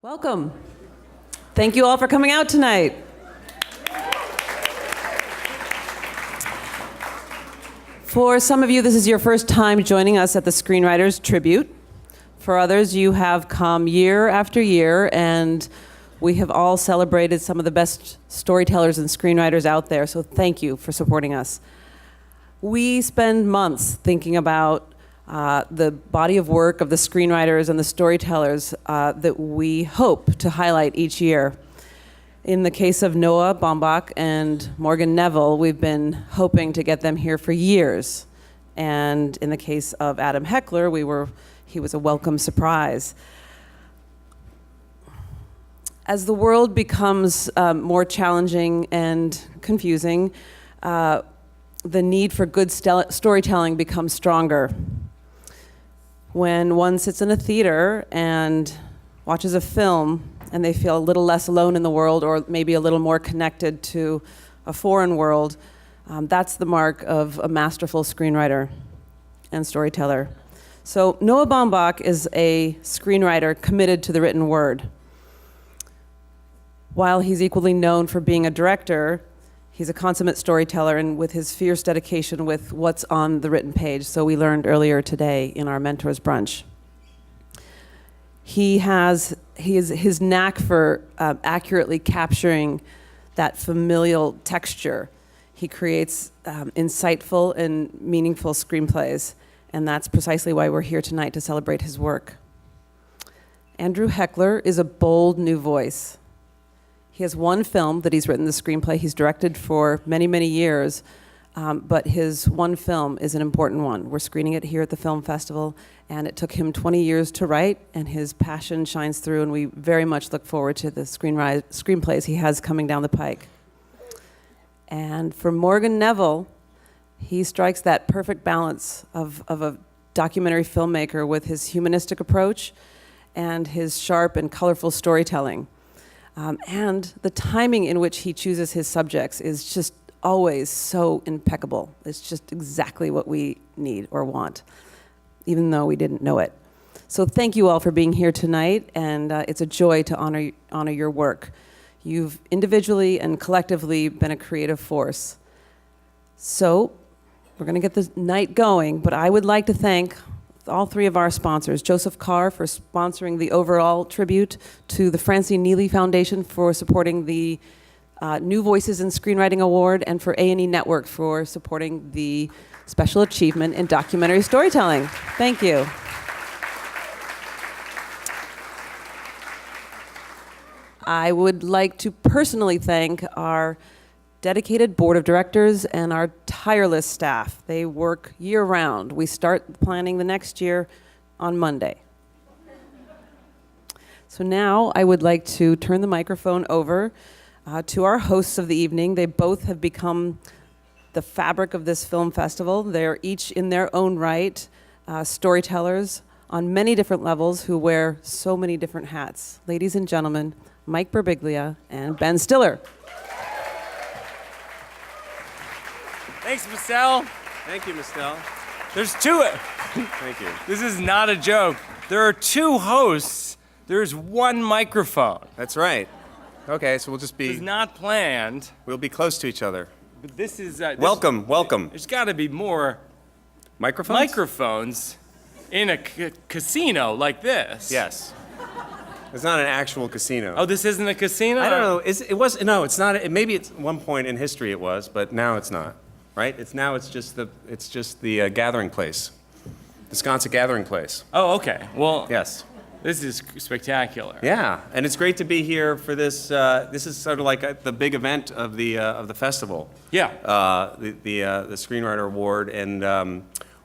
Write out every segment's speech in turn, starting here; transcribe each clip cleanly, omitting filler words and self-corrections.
Welcome. Thank you all for coming out tonight. For some of you, this is your first time joining us at the Screenwriters Tribute. For others, you have come year after year, and we have all celebrated some of the best storytellers and screenwriters out there, so thank you for supporting us. We spend months thinking about the body of work of the screenwriters and the storytellers that we hope to highlight each year. In the case of Noah Baumbach and Morgan Neville, we've been hoping to get them here for years. And in the case of Adam Heckler, he was a welcome surprise. As the world becomes more challenging and confusing, the need for good storytelling becomes stronger. When one sits in a theater and watches a film and they feel a little less alone in the world, or maybe a little more connected to a foreign world, that's the mark of a masterful screenwriter and storyteller. So Noah Baumbach is a screenwriter committed to the written word. While he's equally known for being a director, he's a consummate storyteller, and with his fierce dedication with what's on the written page, so we learned earlier today in our Mentors Brunch. His knack for accurately capturing that familial texture. He creates insightful and meaningful screenplays, and that's precisely why we're here tonight to celebrate his work. Andrew Heckler is a bold new voice. He has one film that he's written the screenplay. He's directed for many, many years, but his one film is an important one. We're screening it here at the film festival, and it took him 20 years to write, and his passion shines through, and we very much look forward to the screenplays he has coming down the pike. And for Morgan Neville, he strikes that perfect balance of a documentary filmmaker with his humanistic approach and his sharp and colorful storytelling. And the timing in which he chooses his subjects is just always so impeccable. It's just exactly what we need or want, even though we didn't know it. So thank you all for being here tonight, and it's a joy to honor your work. You've individually and collectively been a creative force. So we're going to get the night going, but I would like to thank all three of our sponsors: Joseph Carr for sponsoring the overall tribute, to the Francine Neely Foundation for supporting the New Voices in Screenwriting Award, and for A&E Network for supporting the Special Achievement in Documentary Storytelling. Thank you. I would like to personally thank our dedicated board of directors and our tireless staff. They work year-round. We start planning the next year on Monday. So now I would like to turn the microphone over to our hosts of the evening. They both have become the fabric of this film festival. They're each in their own right storytellers on many different levels who wear so many different hats. Ladies and gentlemen, Mike Birbiglia and Ben Stiller. Thanks, Michelle. Thank you, Michelle. There's two. Thank you. This is not a joke. There are two hosts. There's one microphone. That's right. Okay, so we'll just It's be, not planned, we'll be close to each other. but this is... Welcome. There's got to be more Microphones? in a casino like this. Yes. It's not an actual casino. Oh, this isn't a casino? I don't know. No, it's not. Maybe at one point in history it was, but now it's not. Right? It's just the gathering place. The Sconset gathering place. Oh, okay. Well, Yes. this is spectacular. Yeah, and it's great to be here for this. This is sort of like the big event of the festival. Yeah. The Screenwriter Award, and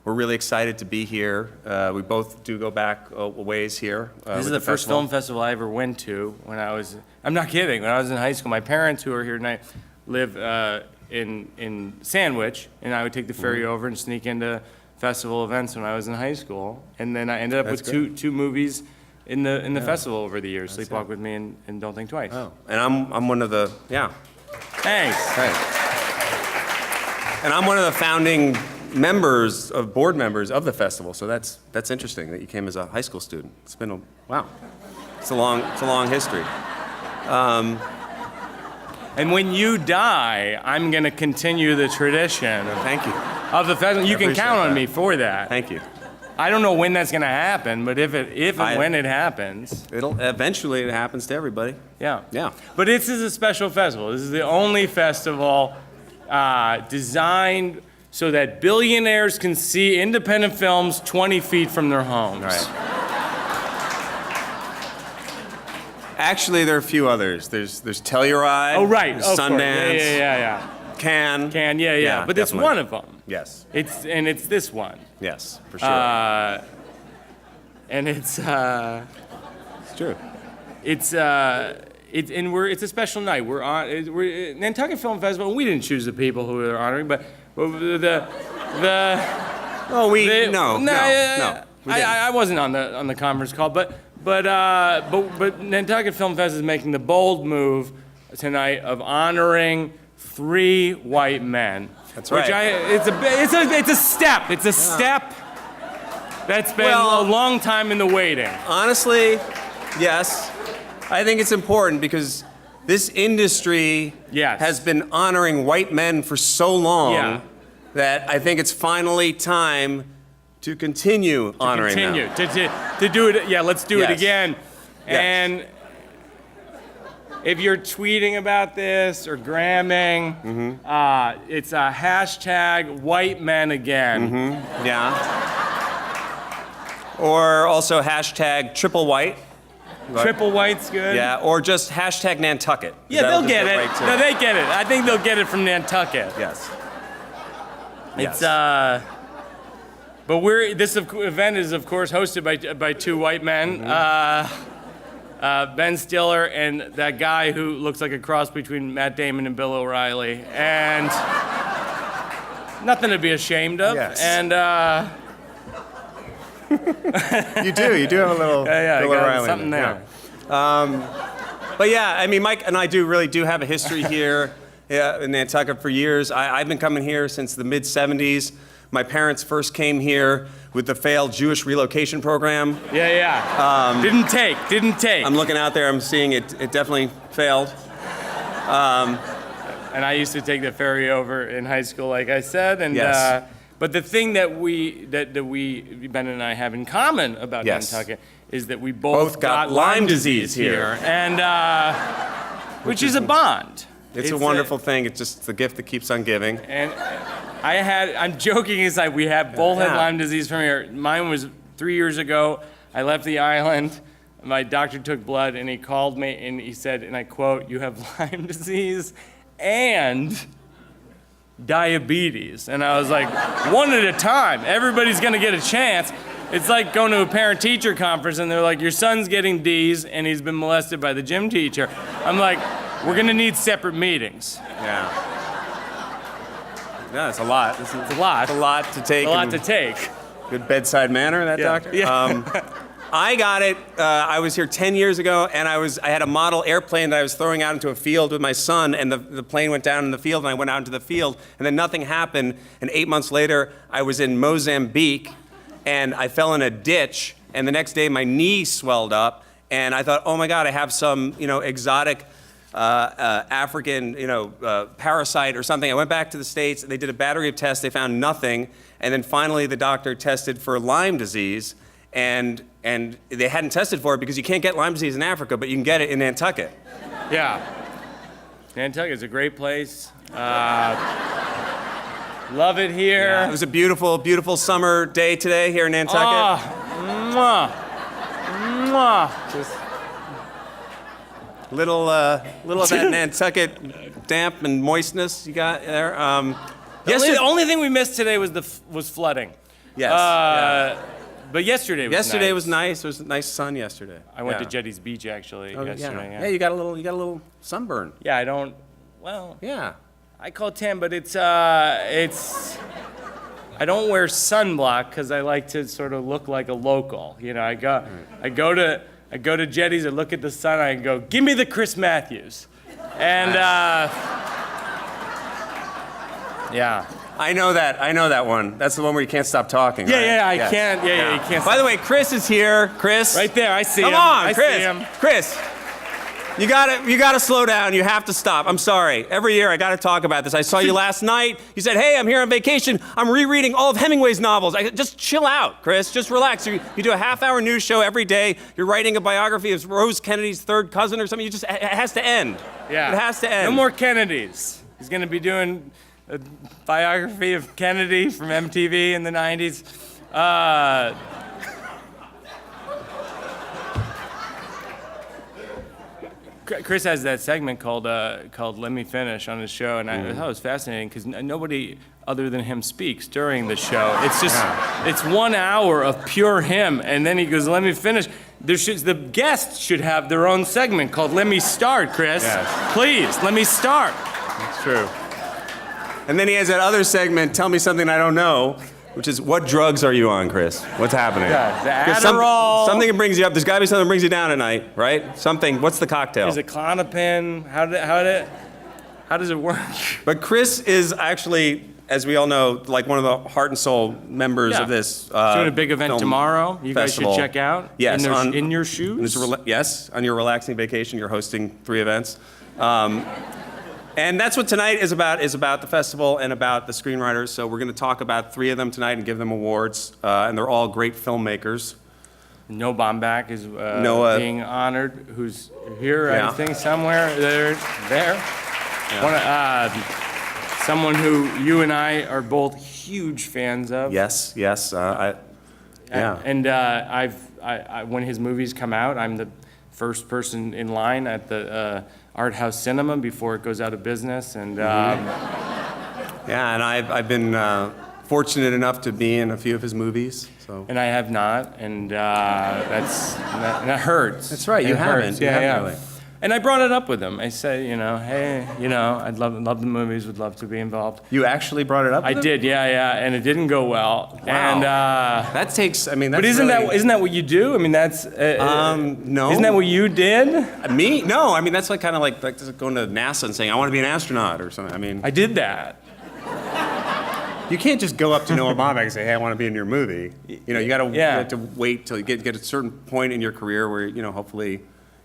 we're really excited to be here. We both do go back a ways here. This is the first film festival I ever went to when I was... I'm not kidding. When I was in high school, my parents, who are here tonight, live in Sandwich, and I would take the ferry over and sneak into festival events when I was in high school. And then I ended up with two movies in the festival over the years. Sleepwalk with Me and Don't Think Twice. Oh, and I'm one of the Thanks. Right. And I'm one of the founding board members of the festival. So that's interesting that you came as a high school student. It's been wow. It's a long history. And when you die, I'm going to continue the tradition Thank you. of the festival. You can appreciate count on that. me for that. Thank you. I don't know when that's going to happen, but if and I- when it happens, It'll eventually, it happens to everybody. yeah. Yeah. But this is a special festival. This is the only festival designed so that billionaires can see independent films 20 feet from their homes. Right. Actually, there are a few others. There's Telluride. Oh, right. There's Of course. Sundance. Yeah. Cannes. Yeah. But it's definitely. one of them. Yes. It's this one. Yes, for sure. And it's it's true. it's a special night. We're Nantucket Film Festival. And we didn't choose the people who we're honoring, but the Oh, we the- no. We didn't. I wasn't on the conference call, but Nantucket Film Fest is making the bold move tonight of honoring 3 white men. That's Which right. it's a step. It's a step that's been Well- a long time in the waiting. Honestly, yes. I think it's important because this industry Yes. has been honoring white men for so long Yeah. that I think it's finally time to continue honoring Continue them. to do it. Yeah, let's do it Yes. again. Yes. And if you're tweeting about this or gramming, it's a hashtag white men again. Yeah. Or also hashtag triple white. Triple white's good. Yeah, or just hashtag Nantucket. Yeah, That'll they'll just get go it. right to- No, they get it. I think they'll get it from Nantucket. Yes. It's Yes. but this event is of course hosted by 2 white men, Ben Stiller and that guy who looks like a cross between Matt Damon and Bill O'Reilly, and nothing to be ashamed of. Yes. And You do have a little yeah, I Bill got O'Reilly something yeah. there. But yeah, I mean, Mike and I really do have a history here in Nantucket for years. I've been coming here since the mid-'70s. My parents first came here with the failed Jewish relocation program. Yeah. Didn't take. I'm looking out there, I'm seeing it definitely failed. And I used to take the ferry over in high school, like I said. And Yes. but the thing that we Ben and I have in common about Yes. Nantucket is that we both got Lyme disease here. and which is a bond. It's a wonderful thing. It's just the gift that keeps on giving. And I'm joking aside, we have both had Yeah. Lyme disease from here. Mine was 3 years ago. I left the island. My doctor took blood and he called me and he said, and I quote, "You have Lyme disease and diabetes." And I was like, one at a time. Everybody's gonna get a chance. It's like going to a parent-teacher conference and they're like, "Your son's getting D's and he's been molested by the gym teacher." I'm like, we're gonna need separate meetings. Yeah. Yeah, it's a lot. It's It's a lot. a lot to take. A lot and to take. Good bedside manner, that Yeah. doctor. Yeah. I got it. I was here 10 years ago, and I had a model airplane that I was throwing out into a field with my son, and the plane went down in the field, and I went out into the field, and then nothing happened. And 8 months later, I was in Mozambique, and I fell in a ditch, and the next day my knee swelled up, and I thought, oh my God, I have some, exotic African, parasite or something. I went back to the States, and they did a battery of tests. They found nothing, and then finally the doctor tested for Lyme disease, and they hadn't tested for it because you can't get Lyme disease in Africa, but you can get it in Nantucket. Yeah. Nantucket's a great place. Love it here. It was a beautiful, beautiful summer day today here in Nantucket. Mwah. Mwah. Just little of that Nantucket damp and moistness you got there. The only thing we missed today was flooding. Yes. But yesterday was Yesterday nice. was nice. It was nice sun yesterday. I went to Jetty's Beach actually Oh, yesterday. yeah. Yeah, you got a little sunburn. Yeah, I don't. Well, Yeah. I call it tan, but it's. I don't wear sunblock because I like to sort of look like a local. I go to Jetty's, I look at the sun, I go, "Give me the Chris Matthews," and yeah. I know that one. That's the one where you can't stop talking. Yeah, right? yeah, I Yes. can't. Yeah, you can't. By the way, Chris is here. Chris, Right there, I see him. Come on, I Chris. see him. Chris, you gotta slow down. You have to stop. I'm sorry. Every year I gotta talk about this. I saw you last night. You said, "Hey, I'm here on vacation. I'm rereading all of Hemingway's novels." Just chill out, Chris. Just relax. You do a half-hour news show every day. You're writing a biography of Rose Kennedy's third cousin or something. It has to end. Yeah. It has to end. No more Kennedys. He's going to be doing a biography of Kennedy from MTV in the 90s. Chris has that segment called "Let Me Finish" on his show, and I thought it was fascinating because nobody other than him speaks during the show. It's just it's 1 hour of pure him, and then he goes, "Let me finish." The guests should have their own segment called "Let Me Start," Chris. Yes. Please, let me start. It's true. And then he has that other segment, "Tell Me Something I Don't Know," which is, what drugs are you on, Chris? What's happening? Yeah, the 'Cause Adderall. something that brings you up. There's got to be something that brings you down at night, right? Something. What's the cocktail? Is it Klonopin? How does it work? But Chris is actually, as we all know, like one of the heart and soul members Yeah. of this. Doing a big event film tomorrow. You festival. guys should check out. Yes, In your shoes. Yes, on your relaxing vacation, you're hosting 3 events. And that's what tonight is about the festival and about the screenwriters. So we're going to talk about 3 of them tonight and give them awards. And they're all great filmmakers. Noah Baumbach is Noah. being honored, who's here, Yeah. I think, somewhere. There. Someone who you and I are both huge fans of. Yes. Yeah. And when his movies come out, I'm the first person in line at the art house cinema before it goes out of business. And Yeah, and I've been fortunate enough to be in a few of his movies. So. and I have not, and that hurts. That's right, you It haven't. hurts. You Yeah, haven't yeah. really. And I brought it up with him. I said, hey, I'd love the movies, would love to be involved. You actually brought it up? I with him? did, yeah, and it didn't go well. Wow. And That takes. I mean, that's but isn't really, that what you do? I mean, that's no. Isn't that what you did? Me? No. I mean, that's like kind of like just going to NASA and saying, "I want to be an astronaut" or something. I mean, I did that. you can't just go up to Noah Baumbach and say, "Hey, I want to be in your movie." You have to wait till you get a certain point in your career where hopefully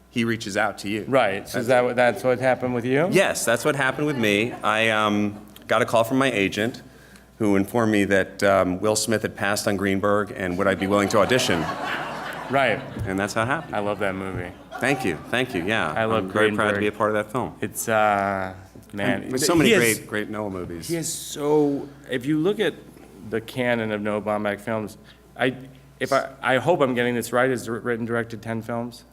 he reaches out to you. Right. So that's what happened with you? Yes, that's what happened with me. I got a call from my agent, who informed me that Will Smith had passed on Greenberg, and would I be willing to audition? Right. And that's how it happened. I love that movie. Thank you. Yeah. I love I'm very proud to Greenberg. be a part of that film. It's man. There's so many he has- great Noah movies. He is so. If you look at the canon of Noah Baumbach films, I hope I'm getting this right. Has written directed 10 films.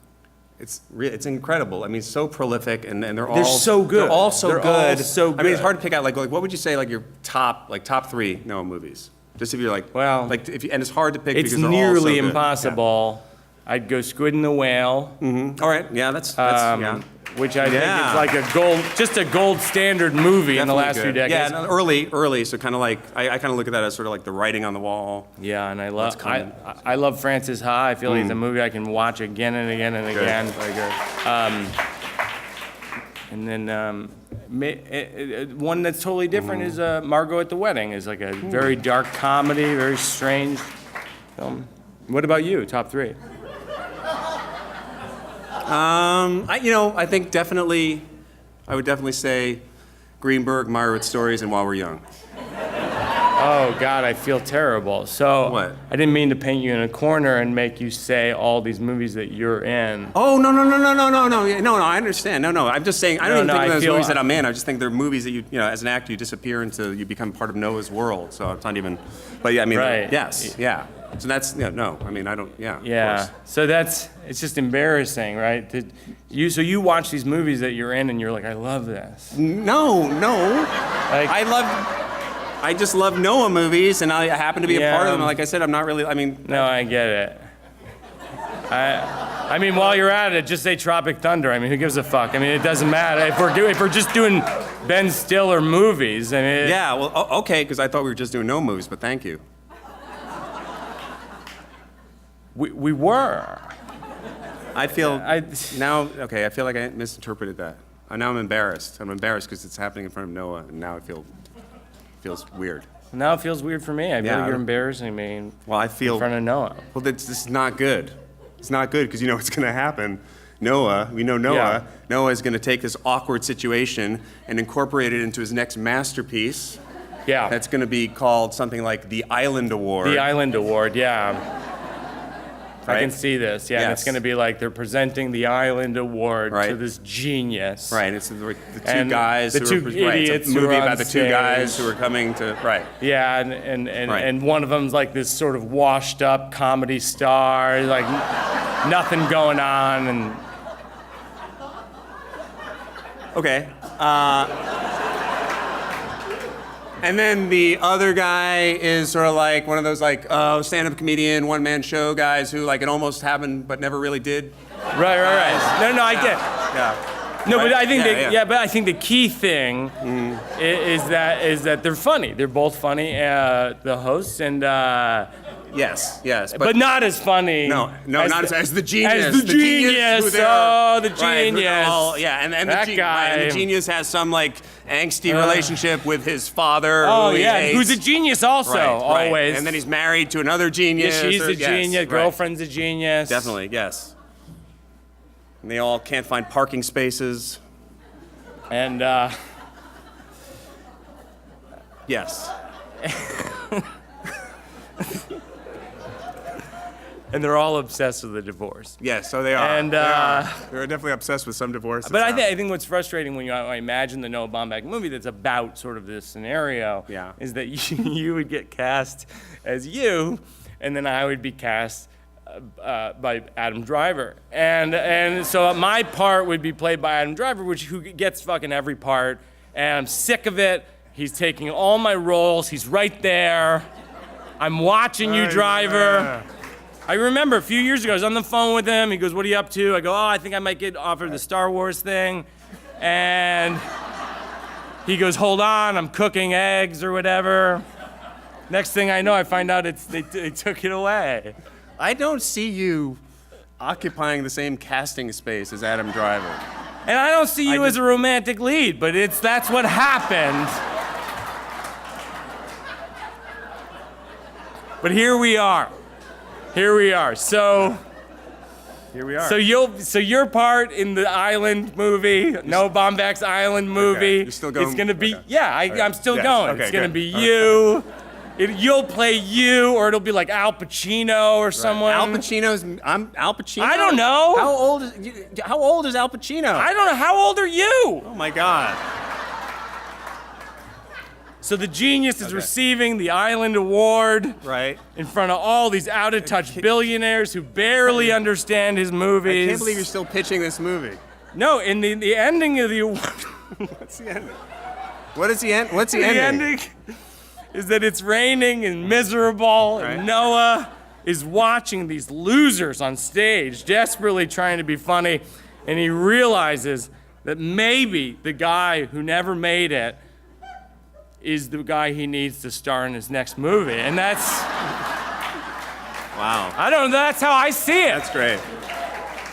It's incredible. I mean, so prolific, and they're all so good. They're all so They're good. all so I mean, it's good. hard to pick out. Like, what would you say? Like your top 3 Noah movies? Just if you're like, Well, like and it's hard to pick It's because they're all so nearly good. impossible. I'd go Squid and the Whale. Yeah. All right. Yeah, that's yeah. Which I Yeah. think is like a gold standard movie in the last few Definitely good. decades. Yeah, no, early. So kind of like I kind of look at that as sort of like the writing on the wall. Yeah, and I What's love coming. I love Francis Ha. I feel like it's a movie I can watch again and again and again. Very good. And then one that's totally different is Margot at the Wedding. Is like a very dark comedy, very strange film. What about you? Top 3? I think definitely, I would definitely say Greenberg, Meyerowitz Stories, and While We're Young. Oh God, I feel terrible. So What? I didn't mean to paint you in a corner and make you say all these movies that you're in. Oh, no, I understand. No, I'm just saying, I don't even think of those movies that I'm in. I just think they're movies that you as an actor, you disappear into, you become part of Noah's world. So it's not even, but yeah, I mean, Right. yes, yeah. So that's, no, I mean, I don't, yeah. of Yeah. course. So it's just embarrassing, right? So you watch these movies that you're in and you're like, I love this. No. Like, I just love Noah movies, and I happen to be a Yeah. part of them. Like I said, I'm not really, I mean, no, I get it. I mean, while you're at it, just say Tropic Thunder. I mean, who gives a fuck? I mean, it doesn't matter. If we're just doing Ben Stiller movies, I mean. yeah, well, okay, because I thought we were just doing Noah movies, but thank you. We were. I feel I feel like I misinterpreted that. Now I'm embarrassed. I'm embarrassed because it's happening in front of Noah, and now I feel feels weird. Now it feels weird for me. I feel Yeah. like you're embarrassing me in Well, I feel. front of Noah. Well, this is not good. It's not good because you know what's going to happen. Noah, we know Noah. Yeah. Noah is going to take this awkward situation and incorporate it into his next masterpiece. Yeah. That's going to be called something like the Island Award. The Island Award, yeah. I can Right? see this, yeah. And it's Yes. going to be like they're presenting the Island Award to Right. this genius. Right, it's the two And guys the who two are, right, idiots it's a who are movie on about the two guys stage. who are coming to, right. Yeah, and Right. one of them's like this sort of washed up comedy star, like nothing going on, and Okay. And then the other guy is sort of like one of those like stand-up comedian, one-man show guys who like it almost happened but never really did. right. No, I get. Yeah. No, Right? but I think Yeah, yeah. but I think the key thing is that they're funny. They're both funny, the hosts, and Yes. but not as funny. No, not as the genius. As the genius. who they're- Oh, the right, who they're genius. all- yeah, and That the guy. and the genius has some like angsty relationship with his father. Oh who he yeah, hates. who's a genius also, Right, right. always. And then he's married to another yeah, genius. she's or- a yes, genius. right. Girlfriend's a genius. Definitely, yes. And they all can't find parking spaces. And Yes. and they're all obsessed with the divorce. Yes, so they are. And, they are. They're definitely obsessed with some divorce. But I think what's frustrating when I imagine the Noah Baumbach movie that's about sort of this scenario Yeah. is that you would get cast as you, and then I would be cast by Adam Driver. And so my part would be played by Adam Driver, who gets fucking every part, and I'm sick of it. He's taking all my roles. He's right there. I'm watching you, Driver. I remember a few years ago, I was on the phone with him. He goes, "What are you up to?" I go, "Oh, I think I might get offered the Star Wars thing." And he goes, "Hold on, I'm cooking eggs or whatever." Next thing I know, I find out they took it away. I don't see you occupying the same casting space as Adam Driver. And I don't see you as a romantic lead, but that's what happened. But here we are. So Here we are. so your part in the Island movie, Noah Baumbach's Island movie, You're still going- is going to be okay. I'm still Yes, going. okay, It's going to good. be All right. you. You'll play you, or it'll be like Al Pacino or someone. I'm Al Pacino. I don't know. How old is Al Pacino? I don't know. How old are you? Oh my God. So the genius is receiving the Island Award Right. in front of all these out-of-touch billionaires who barely understand his movies. I can't believe you're still pitching this movie. No, in the ending of the award, What's the ending? What is the end? What's the the ending? ending is that it's raining and miserable, Right. and Noah is watching these losers on stage, desperately trying to be funny, and he realizes that maybe the guy who never made it is the guy he needs to star in his next movie. And that's, Wow. I don't know, that's how I see it. That's great.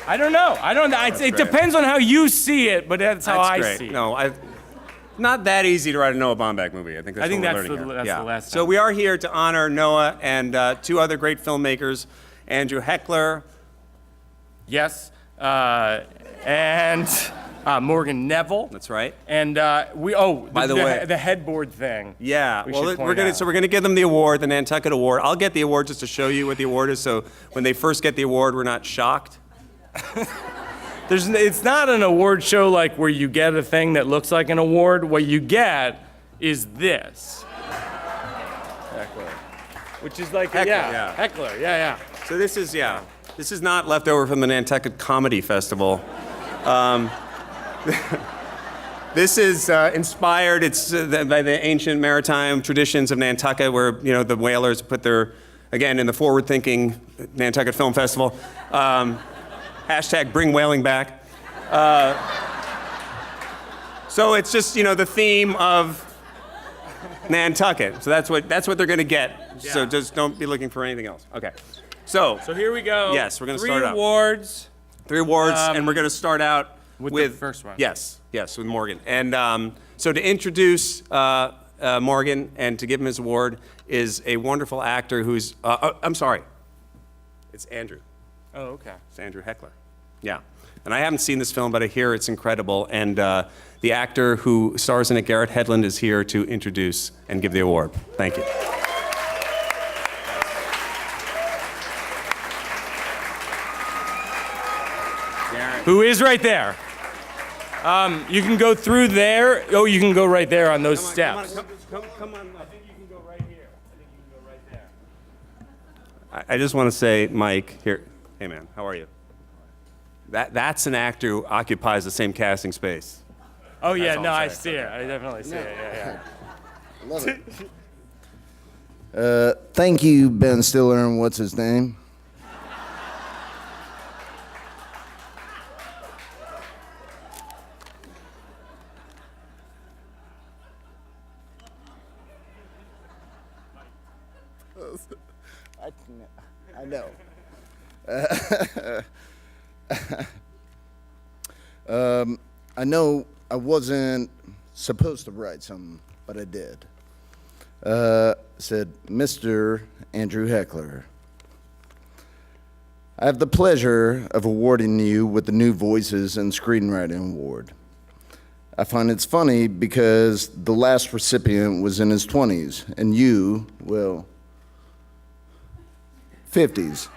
I don't know. It great. depends on how you see it, but that's how That's I great. see it. No, not that easy to write a Noah Baumbach movie. I think that's I think what we're that's learning the- here. that's the last So time. we are here to honor Noah and two other great filmmakers, Andrew Heckler. Yes. And Morgan Neville. That's right. And By the way- the headboard thing. Yeah. We Well, should we're point gonna out. so we're gonna give them the award, the Nantucket Award. I'll get the award just to show you what the award is, so when they first get the award, we're not shocked. It's not an award show like where you get a thing that looks like an award. What you get is this. Heckler. Which is like, Heckler, yeah. yeah. Heckler, yeah. So this is not left over from the Nantucket Comedy Festival. This is inspired. It's by the ancient maritime traditions of Nantucket, where the whalers put their, again, in the forward-thinking Nantucket Film Festival. Hashtag bring whaling back. So it's just the theme of Nantucket. So that's what they're going to get. So Yeah. just don't be looking for anything else. Okay. So So here we go. Yes, we're gonna start out. 3 awards. 3 awards, and we're going to start out with the first one. Yes, with Morgan. And so to introduce Morgan and to give him his award is a wonderful actor who's, I'm sorry, it's Andrew. Oh, okay. It's Andrew Heckler. Yeah. And I haven't seen this film, but I hear it's incredible. And the actor who stars in it, Garrett Hedlund, is here to introduce and give the award. Thank you. Who is right there. You can go through there. Oh, you can go right there on those steps. Come on. I think you can go right here. I think you can go right there. I just want to say, Mike, here. Hey, man, how are you? That's an actor who occupies the same casting space. Oh, yeah, all no, I'm I saying. see it. I definitely see it. Yeah. Love it. Thank you, Ben Stiller, and what's his name? I know. I know I wasn't supposed to write something, but I did. Said, Mr. Andrew Heckler, I have the pleasure of awarding you with the New Voices and Screenwriting Award. I find it's funny because the last recipient was in his 20s, and you, well, 50s.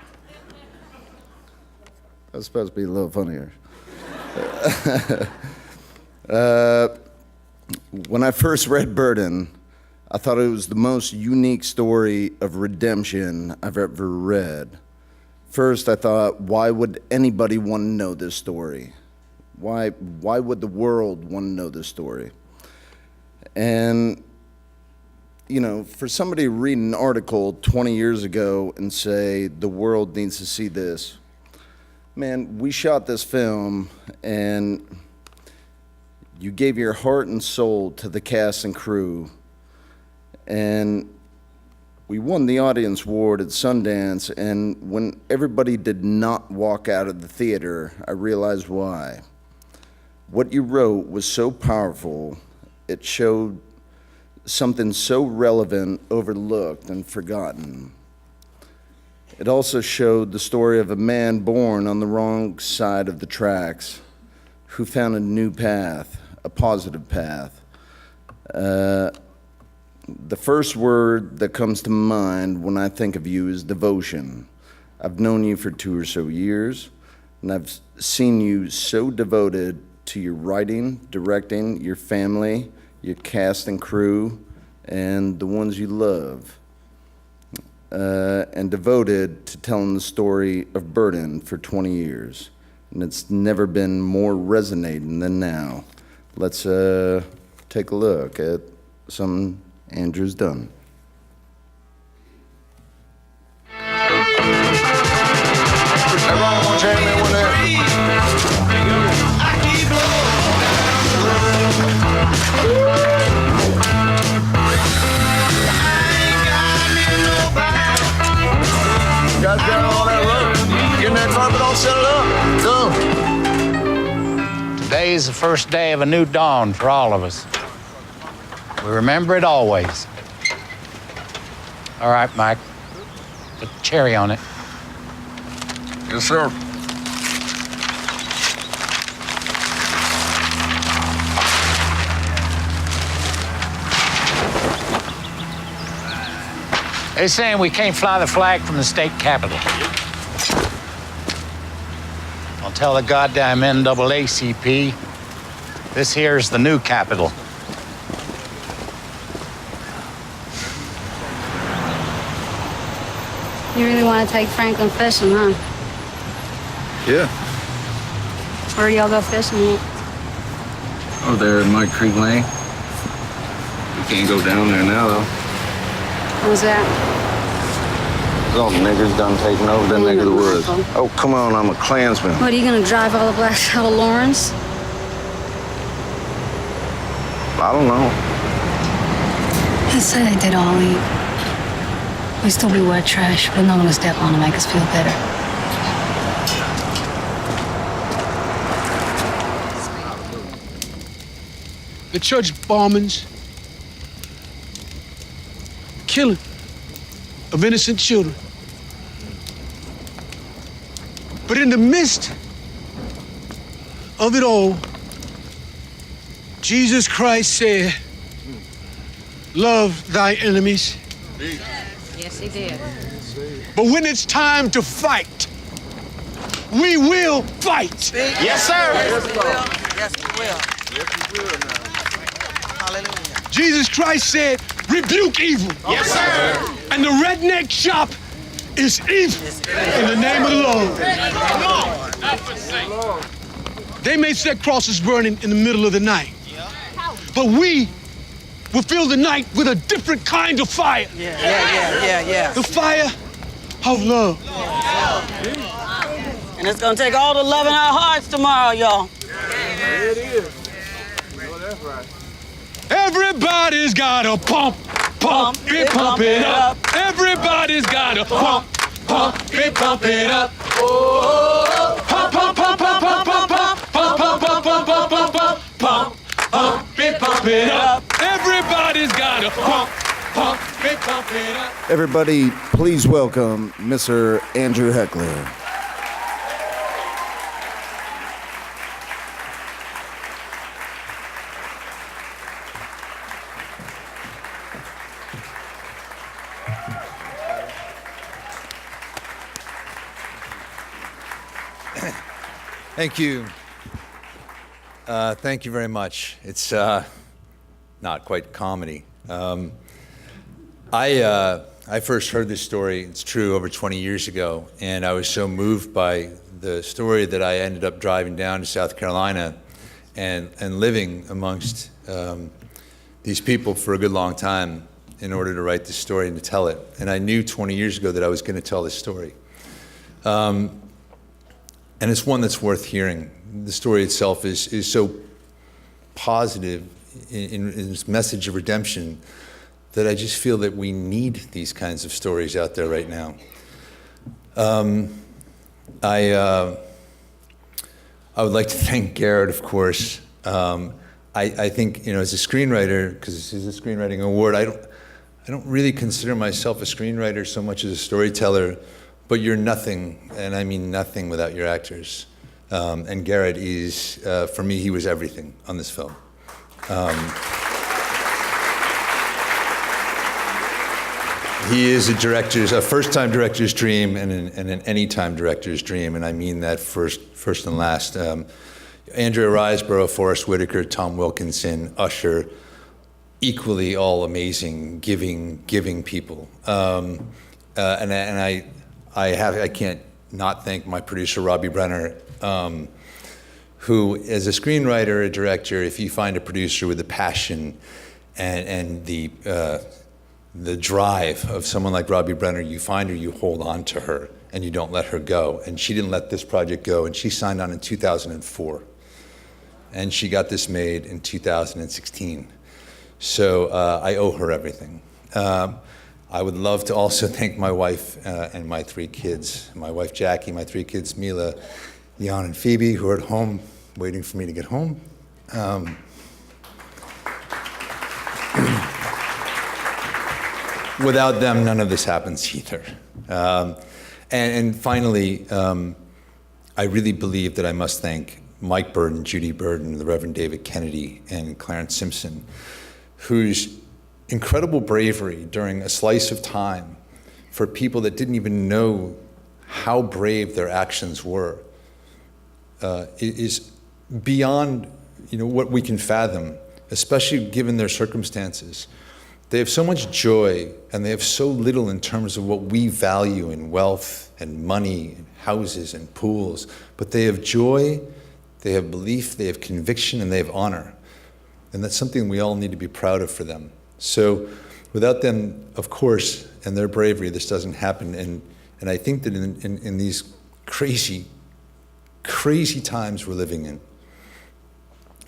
That's supposed to be a little funnier. When I first read Burden, I thought it was the most unique story of redemption I've ever read. First, I thought, why would anybody want to know this story? Why would the world want to know this story? And, you know, for somebody to read an article 20 years ago and say, the world needs to see this, man, we shot this film and you gave your heart and soul to the cast and crew. And we won the audience award at Sundance, and when everybody did not walk out of the theater, I realized why. What you wrote was so powerful, it showed something so relevant, overlooked, and forgotten. It also showed the story of a man born on the wrong side of the tracks who found a new path, a positive path. The first word that comes to mind when I think of you is devotion. I've known you for 2 or so years, and I've seen you so devoted to your writing, directing, your family, your cast and crew, and the ones you love, and devoted to telling the story of Burden for 20 years. And it's never been more resonating than now. Let's take a look at something Andrew's done. Guys got all that rope. Getting that carpet all set up. Go. Today is the first day of a new dawn for all of us. We remember it always. All right, Mike. Put the cherry on it. Yes, sir. They're saying we can't fly the flag from the state capitol. I'll tell the goddamn NAACP, this here's the new capitol. You really want to take Franklin fishing, huh? Yeah. Where do y'all go fishing at? Oh, there in Mud Creek Lane. We can't go down there now, though. What's that? All the niggers done taking over that neck of the woods. Oh, come on, I'm a Klansman. What, are you going to drive all the blacks out of Lawrence? I don't know. Let's say they did all leave. We'd still be white trash, but no one to step on to make us feel better. The church bombings, killing of innocent children. But in the midst of it all, Jesus Christ said, love thy enemies. Yes, he did. But when it's time to fight, we will fight. Yes, sir. Yes, we will. Yes, we will. Yes, we will now. Hallelujah. Jesus Christ said, rebuke evil. Yes, sir. And the redneck shop is evil in the name of the Lord. They may set crosses burning in the middle of the night, but we will fill the night with a different kind of fire. Yeah. The fire of love. And it's gonna take all the love in our hearts tomorrow, y'all. It is. That's right. Everybody's got a pump it up. Everybody's got a pump it up. Oh, pump it up. Everybody's got a pump it up. Everybody, please welcome Mr. Andrew Heckler. Thank you. Thank you very much. It's not quite comedy. I first heard this story, it's true, over 20 years ago, and I was so moved by the story that I ended up driving down to South Carolina and living amongst these people for a good long time in order to write this story and to tell it. And I knew 20 years ago that I was going to tell this story. And it's one that's worth hearing. The story itself is so positive in its message of redemption that I just feel that we need these kinds of stories out there right now. I would like to thank Garrett, of course. I think, as a screenwriter, because this is a screenwriting award, I don't really consider myself a screenwriter so much as a storyteller, but you're nothing, and I mean nothing without your actors. And Garrett is, for me, he was everything on this film. He is a first-time director's dream and an anytime director's dream, and I mean that first and last. Andrea Riseborough, Forrest Whitaker, Tom Wilkinson, Usher, equally all amazing, giving people. And I can't not thank my producer, Robbie Brenner, who, as a screenwriter, a director, if you find a producer with the passion and the drive of someone like Robbie Brenner, you find her, you hold on to her, and you don't let her go. And she didn't let this project go, and she signed on in 2004. And she got this made in 2016. So I owe her everything. I would love to also thank my wife and my 3 kids. My wife, Jackie, my 3 kids, Mila, Leon, and Phoebe, who are at home waiting for me to get home. Without them, none of this happens either. And finally, I really believe that I must thank Mike Burden, Judy Burden, the Reverend David Kennedy, and Clarence Simpson, whose incredible bravery during a slice of time for people that didn't even know how brave their actions were is beyond what we can fathom, especially given their circumstances. They have so much joy, and they have so little in terms of what we value in wealth and money and houses and pools, but they have joy, they have belief, they have conviction, and they have honor. And that's something we all need to be proud of for them. So without them, of course, and their bravery, this doesn't happen. And I think that in these crazy, crazy times we're living in,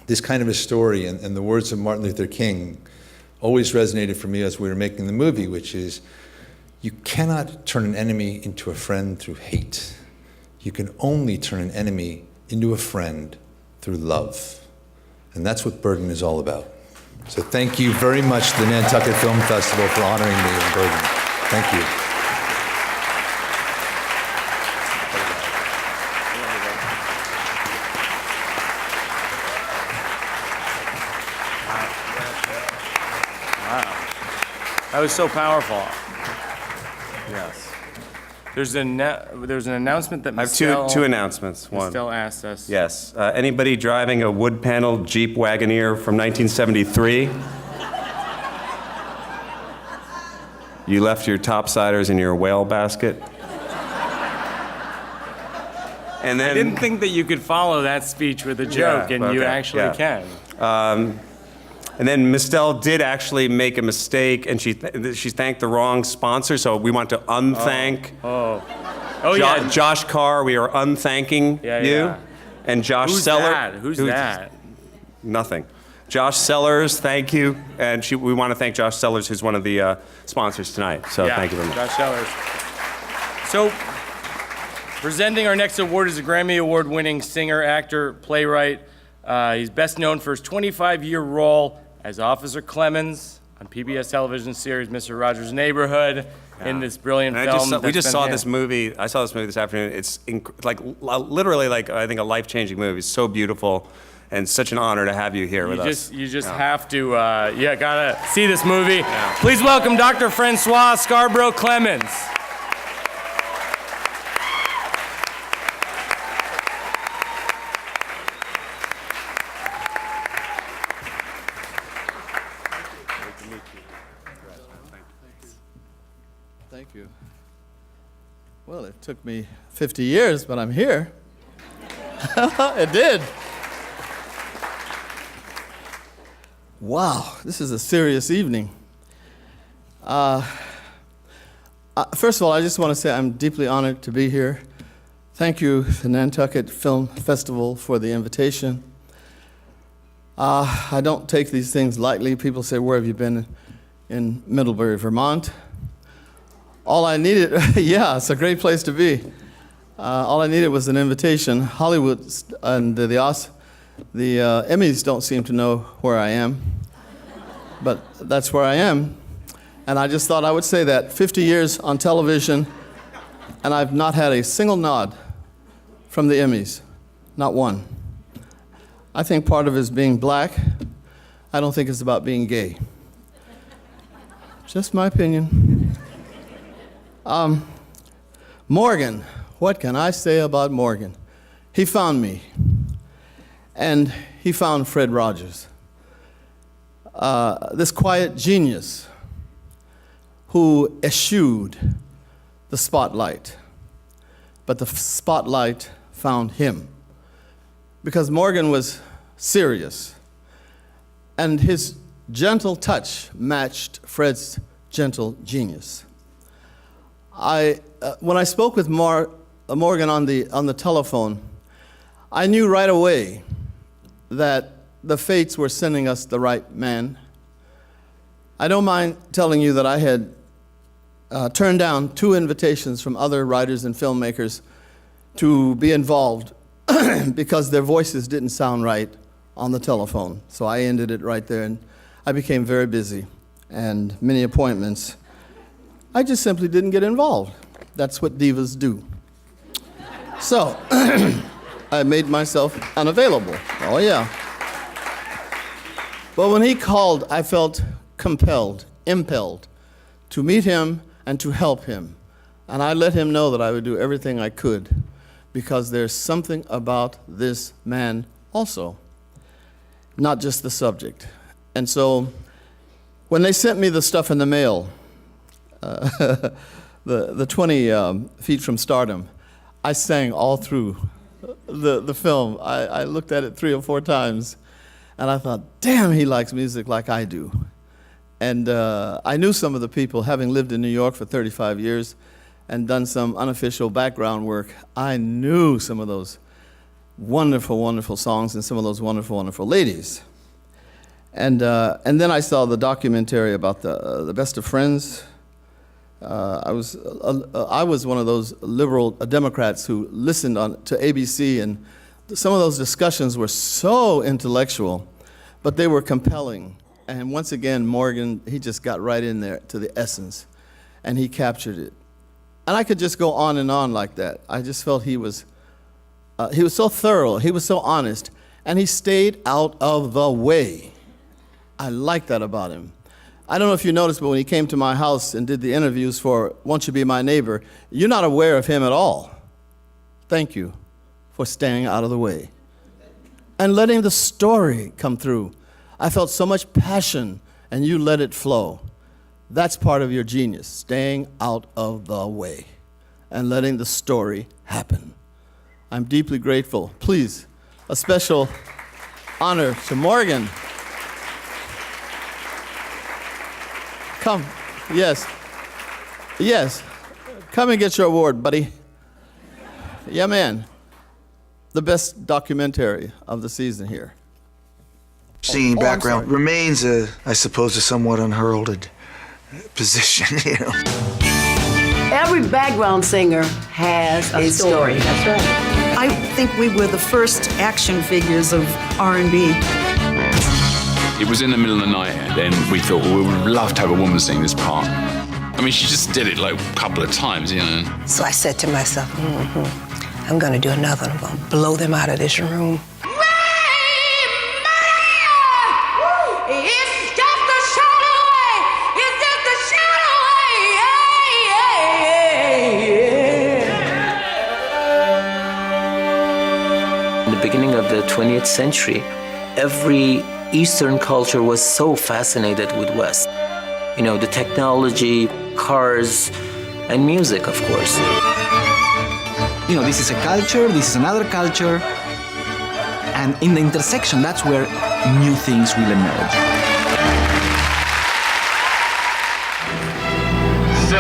this kind of a story and the words of Martin Luther King always resonated for me as we were making the movie, which is, you cannot turn an enemy into a friend through hate. You can only turn an enemy into a friend through love. And that's what Burden is all about. So thank you very much to the Nantucket Film Festival for honoring me in Bergen. Thank you. That was so powerful. Yes. There's an announcement that I have Mistel, two announcements. One. Mistel asked us. Yes. Anybody driving a wood-paneled Jeep Wagoneer from 1973? You left your topsiders in your whale basket. And then I didn't think that you could follow that speech with a joke, and you okay, actually can. And then Mistel did actually make a mistake, and she thanked the wrong sponsor, so we want to unthank Yeah. Josh Carr. We are unthanking you. Yeah. And Josh Who's Seller. that? Who's that? Nothing. Josh Sellers, thank you. And we want to thank Josh Sellers, who's one of the sponsors tonight. So thank you very much. Josh Sellers. So, presenting our next award is a Grammy Award-winning singer, actor, playwright. He's best known for his 25-year role as Officer Clemens on PBS television series Mr. Rogers' Neighborhood, in this brilliant And film. we just saw this movie. I saw this movie this afternoon. It's literally I think a life-changing movie. It's so beautiful, and such an honor to have you here with us. You just have to, gotta see this movie. Please welcome Dr. Francois Scarborough Clemens. Thank you. Well, it took me 50 years, but I'm here. It did. Wow, this is a serious evening. First of all, I just want to say I'm deeply honored to be here. Thank you, the Nantucket Film Festival, for the invitation. I don't take these things lightly. People say, where have you been? In Middlebury, Vermont. All I needed, yeah, it's a great place to be. All I needed was an invitation. Hollywood and the Emmys don't seem to know where I am, but that's where I am. And I just thought I would say that. 50 years on television, and I've not had a single nod from the Emmys, not one. I think part of it is being black. I don't think it's about being gay. Just my opinion. Morgan, what can I say about Morgan? He found me, and he found Fred Rogers, this quiet genius who eschewed the spotlight, but the spotlight found him, because Morgan was serious, and his gentle touch matched Fred's gentle genius. When I spoke with Morgan on the telephone, I knew right away that the fates were sending us the right man. I don't mind telling you that I had turned down 2 invitations from other writers and filmmakers to be involved because their voices didn't sound right on the telephone. So I ended it right there, and I became very busy, and many appointments. I just simply didn't get involved. That's what divas do. So I made myself unavailable. Oh, yeah. But when he called, I felt compelled, impelled to meet him and to help him. And I let him know that I would do everything I could, because there's something about this man also, not just the subject. And so when they sent me the stuff in the mail, the 20 Feet from Stardom, I sang all through the film. I looked at it 3 or 4 times, and I thought, damn, he likes music like I do. And I knew some of the people, having lived in New York for 35 years and done some unofficial background work. I knew some of those wonderful, wonderful songs and some of those wonderful, wonderful ladies. And then I saw the documentary about the Best of Friends. I was one of those liberal Democrats who listened to ABC, and some of those discussions were so intellectual, but they were compelling. And once again, Morgan, he just got right in there to the essence, and he captured it. And I could just go on and on like that. I just felt he was so thorough, he was so honest, and he stayed out of the way. I like that about him. I don't know if you noticed, but when he came to my house and did the interviews for Won't You Be My Neighbor, you're not aware of him at all. Thank you for staying out of the way and letting the story come through. I felt so much passion, and you let it flow. That's part of your genius, staying out of the way and letting the story happen. I'm deeply grateful. Please, a special honor to Morgan. Come, yes, come and get your award, buddy. Yeah, man, the best documentary of the season here. Singing background remains, I suppose, a somewhat unheralded position, you know. Every background singer has a story. That's right. I think we were the first action figures of R&B. It was in the middle of the night, and we thought, well, we would love to have a woman sing this part. I mean, she just did it like a couple of times, you know. So I said to myself, I'm gonna do another one. I'm gonna blow them out of this room. In the beginning of the 20th century, every Eastern culture was so fascinated with West. You know, the technology, cars, and music, of course. You know, this is a culture, this is another culture, and in the intersection, that's where new things will emerge. 6,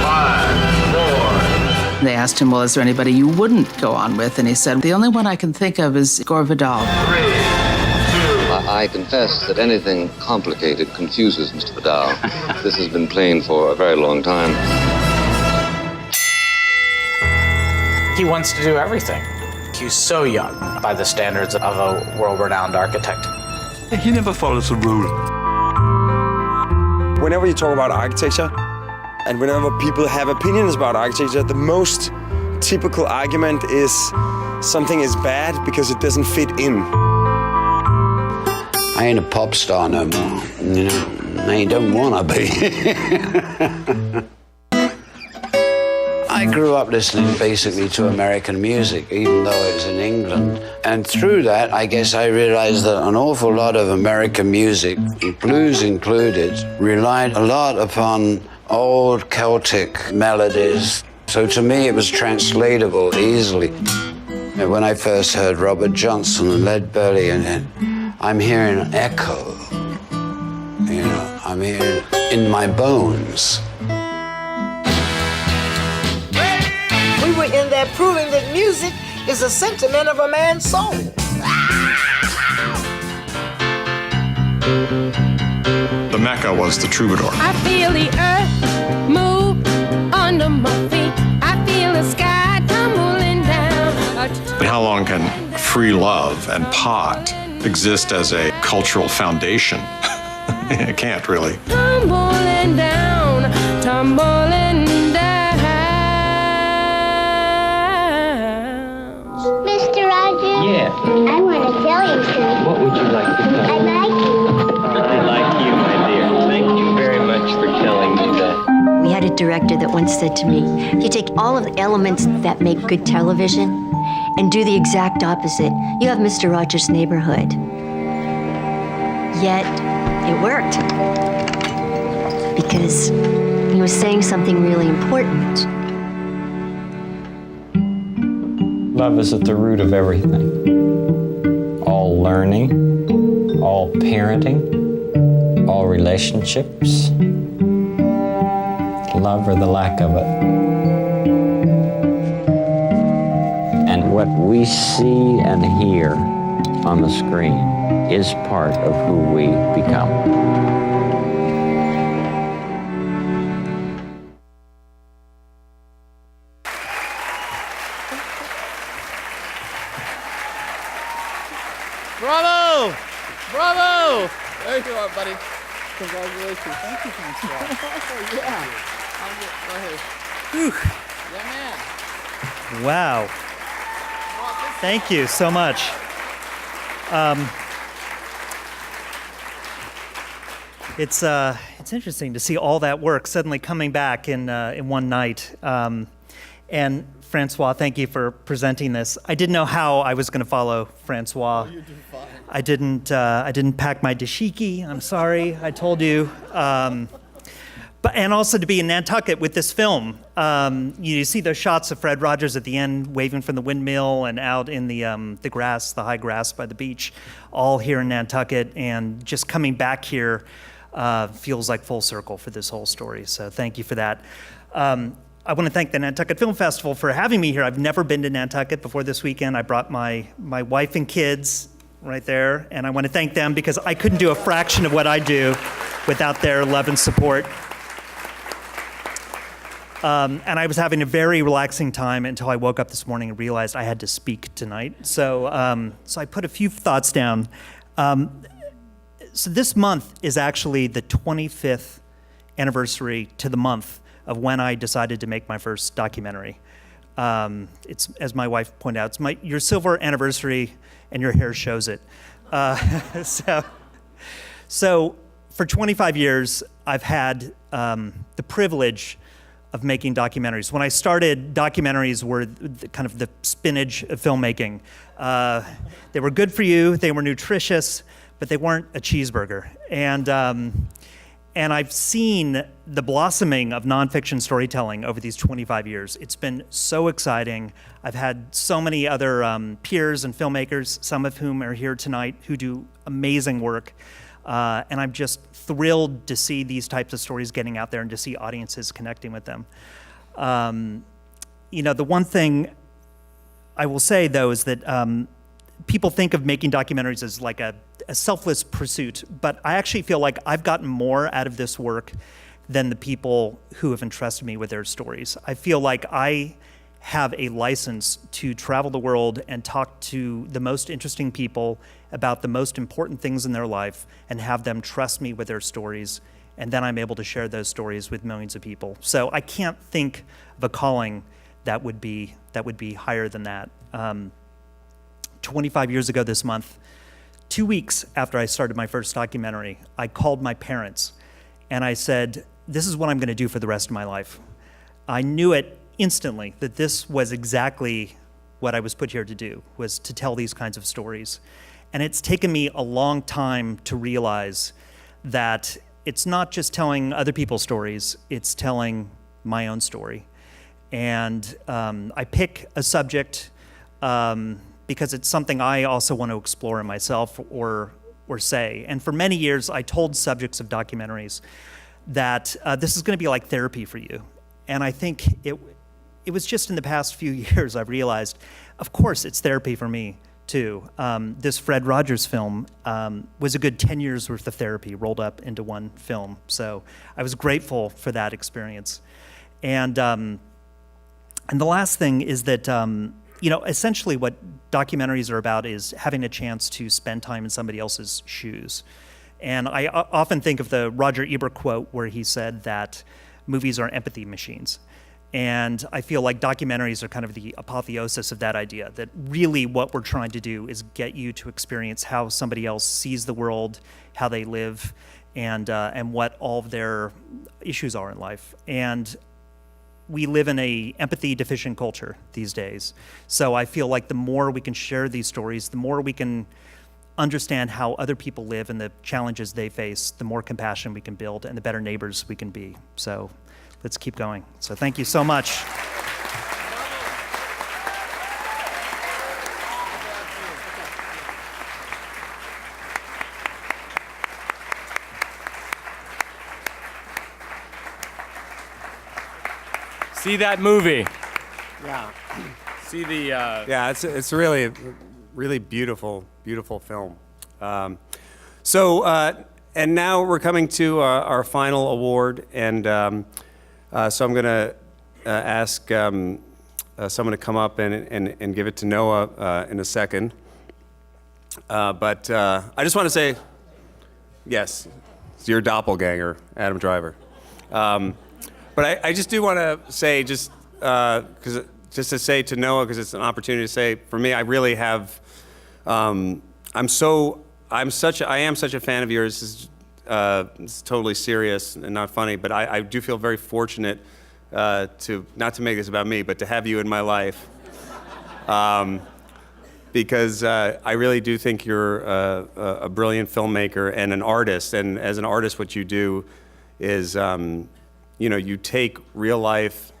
5, 4. They asked him, well, is there anybody you wouldn't go on with? And he said, the only one I can think of is Gore Vidal. 3, 2. I confess that anything complicated confuses Mr. Vidal. This has been playing for a very long time. He wants to do everything. He's so young by the standards of a world-renowned architect. He never follows a rule. Whenever you talk about architecture, and whenever people have opinions about architecture, the most typical argument is something is bad because it doesn't fit in. I ain't a pop star no more, you know. I don't want to be. I grew up listening basically to American music, even though it was in England. And through that, I guess I realized that an awful lot of American music, blues included, relied a lot upon old Celtic melodies. So to me, it was translatable easily. When I first heard Robert Johnson and Lead Belly, and I'm hearing an echo, you know, I'm hearing in my bones. We were in there proving that music is a sentiment of a man's soul. The Mecca was the troubadour. I feel the earth move under my feet. I feel the sky tumbling down. But how long can free love and pot exist as a cultural foundation? It can't really. Tumbling down, tumbling down. Mr. Rogers? Yeah. I want to tell you something. What would you like to tell me? I like you. I like you, my dear. Thank you very much for telling me that. We had a director that once said to me, you take all of the elements that make good television and do the exact opposite. You have Mr. Rogers' Neighborhood. Yet, it worked. Because he was saying something really important. Love is at the root of everything. All learning, all parenting, all relationships. Love or the lack of it. And what we see and hear on the screen is part of who we become. Bravo! Bravo! go. There you are, buddy. Congratulations. Thank you, Francois. Yeah. Go ahead. Whew. Yeah, man. Wow. Thank you so much. It's interesting to see all that work suddenly coming back in one night. And Francois, thank you for presenting this. I didn't know how I was going to follow Francois. You do fine. I didn't pack my dashiki. I'm sorry. I told you. And also to be in Nantucket with this film. You see those shots of Fred Rogers at the end waving from the windmill and out in the grass, the high grass by the beach, all here in Nantucket. And just coming back here feels like full circle for this whole story. So thank you for that. I want to thank the Nantucket Film Festival for having me here. I've never been to Nantucket before this weekend. I brought my wife and kids right there, and I want to thank them because I couldn't do a fraction of what I do without their love and support. And I was having a very relaxing time until I woke up this morning and realized I had to speak tonight. So I put a few thoughts down. So this month is actually the 25th anniversary to the month of when I decided to make my first documentary. It's, as my wife pointed out, it's your silver anniversary, and your hair shows it. So for 25 years, I've had the privilege of making documentaries. When I started, documentaries were kind of the spinach of filmmaking. They were good for you, they were nutritious, but they weren't a cheeseburger. And I've seen the blossoming of nonfiction storytelling over these 25 years. It's been so exciting. I've had so many other peers and filmmakers, some of whom are here tonight, who do amazing work. And I'm just thrilled to see these types of stories getting out there and to see audiences connecting with them. The one thing I will say, though, is that people think of making documentaries as like a selfless pursuit, but I actually feel like I've gotten more out of this work than the people who have entrusted me with their stories. I feel like I have a license to travel the world and talk to the most interesting people about the most important things in their life and have them trust me with their stories, and then I'm able to share those stories with millions of people. So I can't think of a calling that would be higher than that. 25 years ago this month, 2 weeks after I started my first documentary, I called my parents and I said, this is what I'm going to do for the rest of my life. I knew it instantly that this was exactly what I was put here to do, was to tell these kinds of stories. And it's taken me a long time to realize that it's not just telling other people's stories, it's telling my own story. And I pick a subject because it's something I also want to explore in myself or say. And for many years, I told subjects of documentaries that this is going to be like therapy for you. And I think it was just in the past few years I've realized, of course, it's therapy for me too. This Fred Rogers film was a good 10 years worth of therapy rolled up into one film. So I was grateful for that experience. And the last thing is that, essentially what documentaries are about is having a chance to spend time in somebody else's shoes. And I often think of the Roger Ebert quote where he said that movies are empathy machines. And I feel like documentaries are kind of the apotheosis of that idea, that really what we're trying to do is get you to experience how somebody else sees the world, how they live, and what all of their issues are in life. And we live in a empathy deficient culture these days. So I feel like the more we can share these stories, the more we can understand how other people live and the challenges they face, the more compassion we can build and the better neighbors we can be. So let's keep going. So thank you so much. See that movie. Yeah. See the... Yeah, it's really, really beautiful film. And now we're coming to our final award, and so I'm going to ask someone to come up and give it to Noah in a second. But I just want to say Yes, it's your doppelganger, Adam Driver. But I just do want to say, just to say to Noah, because it's an opportunity to say, for me, I really have, I am such a fan of yours. It's totally serious and not funny, but I do feel very fortunate not to make this about me, but to have you in my life. Because I really do think you're a brilliant filmmaker and an artist. And as an artist, what you do is, you take real life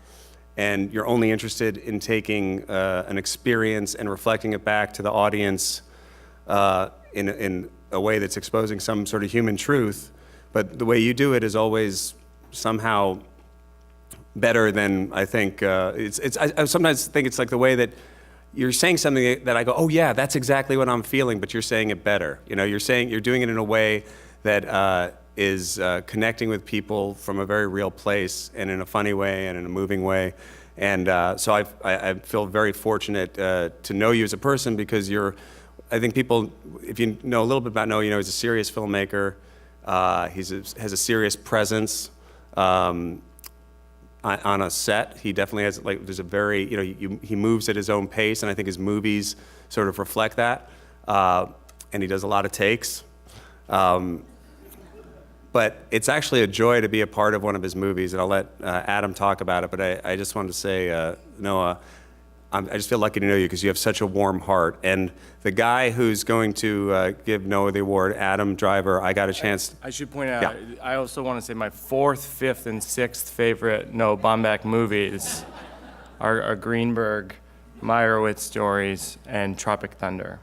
and you're only interested in taking an experience and reflecting it back to the audience in a way that's exposing some sort of human truth. But the way you do it is always somehow better than I think. I sometimes think it's like the way that you're saying something that I go, oh yeah, that's exactly what I'm feeling, but you're saying it better. You're doing it in a way that is connecting with people from a very real place and in a funny way and in a moving way. And so I feel very fortunate to know you as a person, because I think people, if you know a little bit about Noah, he's a serious filmmaker. Has a serious presence on a set. He definitely has, there's a very, he moves at his own pace, and I think his movies sort of reflect that. And he does a lot of takes. But it's actually a joy to be a part of one of his movies, and I'll let Adam talk about it, but I just wanted to say, Noah, I just feel lucky to know you because you have such a warm heart. And the guy who's going to give Noah the award, Adam Driver, I got a chance. I should point out, I also want to say my 4th, 5th, and 6th favorite Noah Baumbach movies are Greenberg, Meyerowitz Stories, and Tropic Thunder.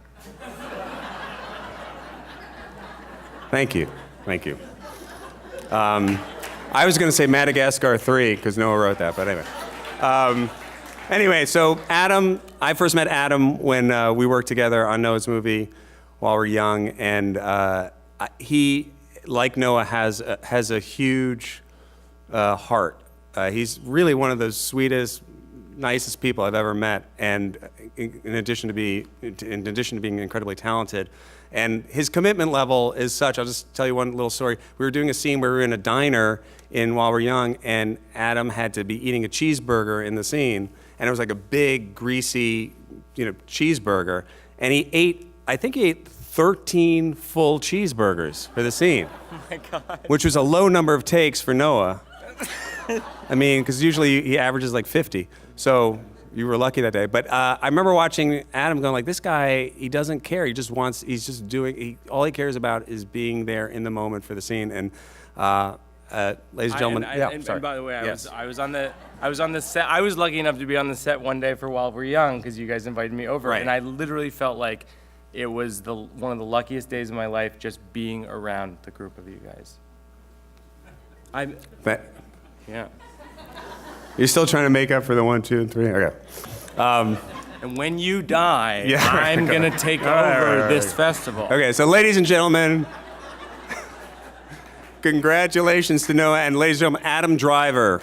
Thank you. Thank you. I was going to say Madagascar 3 because Noah wrote that, but anyway. Anyway, so Adam, I first met Adam when we worked together on Noah's movie while we were young, and he, like Noah, has a huge heart. He's really one of the sweetest, nicest people I've ever met, and in addition to being incredibly talented. And his commitment level is such. I'll just tell you one little story. We were doing a scene where we were in a diner while we were young, and Adam had to be eating a cheeseburger in the scene, and it was like a big, greasy, cheeseburger. And I think he ate 13 full cheeseburgers for the scene. Oh my God. Which was a low number of takes for Noah. I mean, because usually he averages like 50. So you were lucky that day. But I remember watching Adam going this guy, he doesn't care. He's just doing, all he cares about is being there in the moment for the scene. And ladies and gentlemen, and by the way, I was on the set. I was lucky enough to be on the set one day for While We're Young because you guys invited me over, and I literally felt like it was one of the luckiest days of my life just being around the group of you guys. Yeah. You're still trying to make up for the 1, 2, and 3? Okay. And when you die, I'm going to take over this festival. Okay, so ladies and gentlemen, congratulations to Noah, and ladies and gentlemen, Adam Driver.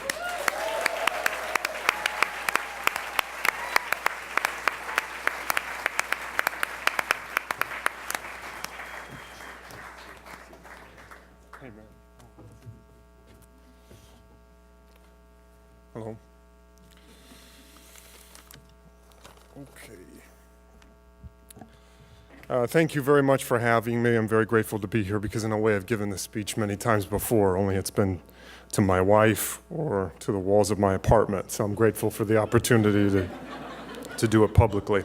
Hello. Okay. Thank you very much for having me. I'm very grateful to be here because in a way I've given this speech many times before, only it's been to my wife or to the walls of my apartment. So I'm grateful for the opportunity to do it publicly.